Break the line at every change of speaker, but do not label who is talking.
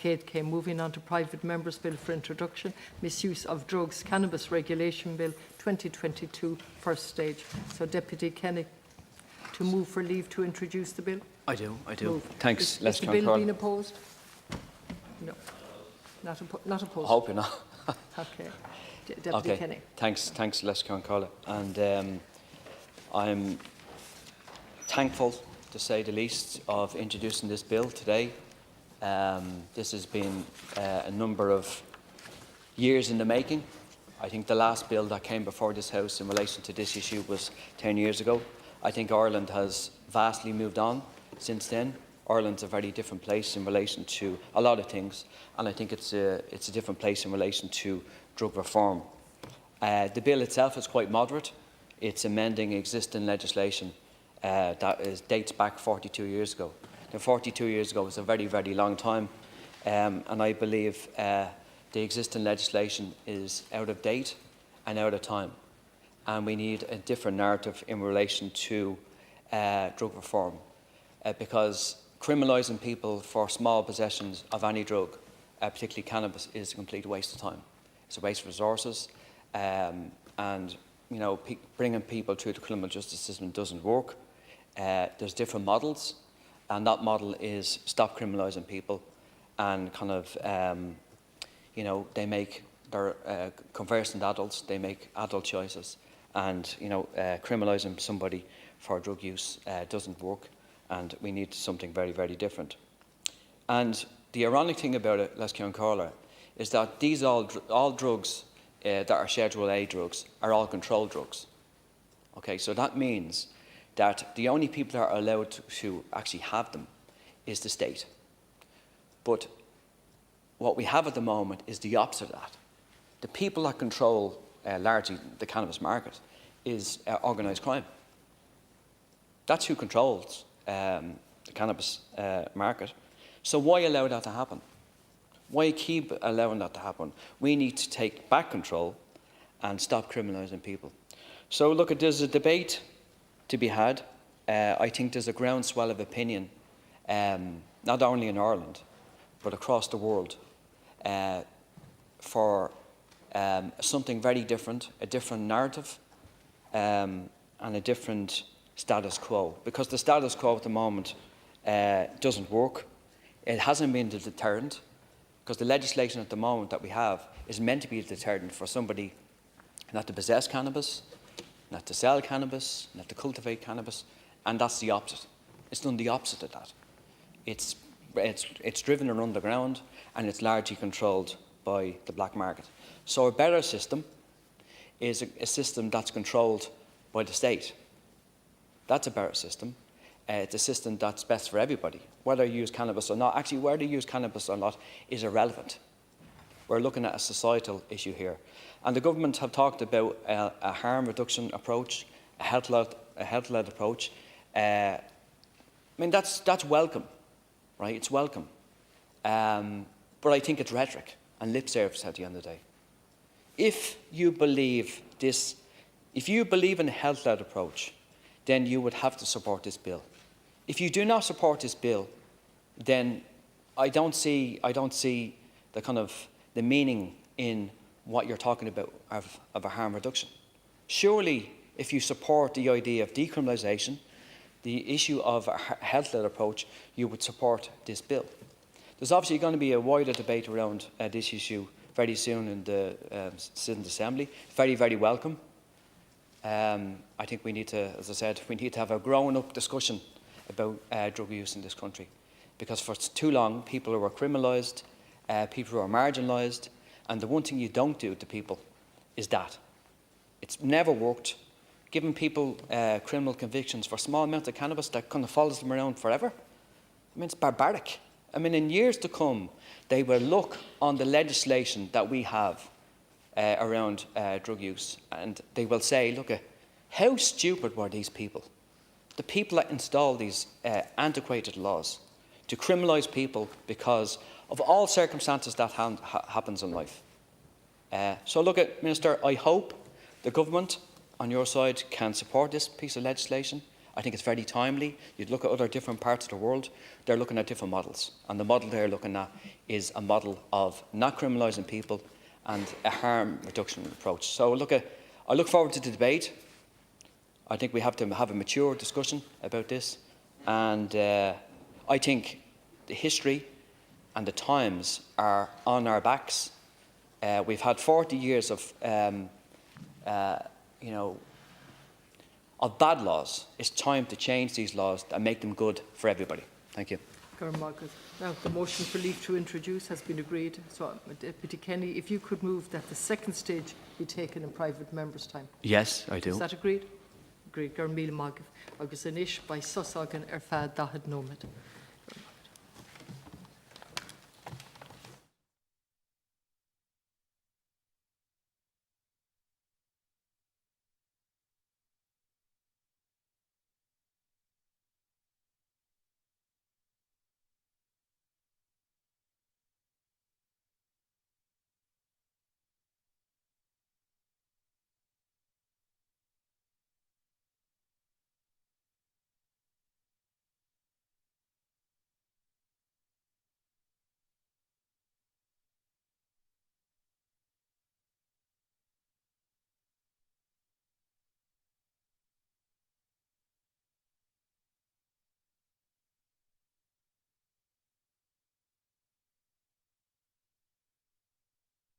Kate Kay. Moving on to Private Members' Bill for Introduction, Misuse of Drugs, Cannabis Regulation Bill 2022, first stage. So Deputy Kenny, to move for leave to introduce the bill?
I do.
Move.
Thanks,
Is the bill being opposed? No. Not opposed?
I hope you're not.
Okay. Deputy Kenny.
Thanks, Les Carla. And I'm thankful, to say the least, of introducing this bill today. This has been a number of years in the making. I think the last bill that came before this House in relation to this issue was 10 years ago. I think Ireland has vastly moved on since then. Ireland's a very different place in relation to a lot of things, and I think it's a different place in relation to drug reform. The bill itself is quite moderate. It's amending existing legislation that dates back 42 years ago. Now, 42 years ago was a very, very long time, and I believe the existing legislation is out of date and out of time, and we need a different narrative in relation to drug reform, because criminalising people for small possessions of any drug, particularly cannabis, is a complete waste of time. It's a waste of resources, and bringing people through the criminal justice system doesn't work. There's different models, and that model is stop criminalising people, and they're conversant adults, they make adult choices, and criminalising somebody for drug use doesn't work, and we need something very, very different. And the ironic thing about it, Les Carla, is that these all drugs that are Schedule A drugs are all controlled drugs. Okay, so that means that the only people that are allowed to actually have them is the state. But what we have at the moment is the opposite of that. The people that control largely the cannabis market is organised crime. That's who controls the cannabis market. So why allow that to happen? Why keep allowing that to happen? We need to take back control and stop criminalising people. So look, there's a debate to be had. I think there's a groundswell of opinion, not only in Ireland, but across the world, for something very different, a different narrative, and a different status quo. Because the status quo at the moment doesn't work. It hasn't been the deterrent, because the legislation at the moment that we have is meant to be a deterrent for somebody not to possess cannabis, not to sell cannabis, not to cultivate cannabis, and that's the opposite. It's done the opposite of that. It's driven around the ground, and it's largely controlled by the black market. So a better system is a system that's controlled by the state. That's a better system. It's a system that's best for everybody, whether you use cannabis or not. Actually, whether you use cannabis or not is irrelevant. We're looking at a societal issue here. And the government have talked about a harm reduction approach, a health-led approach. That's welcome, right? It's welcome. But I think it's rhetoric and lip service at the end of the day. If you believe in a health-led approach, then you would have to support this bill. If you do not support this bill, then I don't see the meaning in what you're talking about of a harm reduction. Surely, if you support the idea of decriminalisation, the issue of a health-led approach, you would support this bill. There's obviously going to be a wider debate around this issue very soon in the Citizens' Assembly. Very, very welcome. I think we need to, as I said, we need to have a grown-up discussion about drug use in this country, because for too long, people who are criminalised, people who are marginalised, and the one thing you don't do to people is that. It's never worked. Giving people criminal convictions for small amounts of cannabis that kind of follows them around forever, it's barbaric. In years to come, they will look on the legislation that we have around drug use, and they will say, look, how stupid were these people? The people that installed these antiquated laws to criminalise people because of all circumstances that happens in life. So look, Minister, I hope the government on your side can support this piece of legislation. I think it's very timely. You'd look at other different parts of the world, they're looking at different models. And the model they're looking at is a model of not criminalising people and a harm reduction approach. So I look forward to the debate. I think we have to have a mature discussion about this. And I think the history and the times are on our backs. We've had 40 years of of bad laws. It's time to change these laws and make them good for everybody. Thank you.
Now, the motion for leave to introduce has been agreed. So, Deputy Kenny, if you could move that the second stage be taken in private members' time.
Yes, I do.
Is that agreed? Agreed. Gur míle maith agus in ish by susagan fad dahad nomad.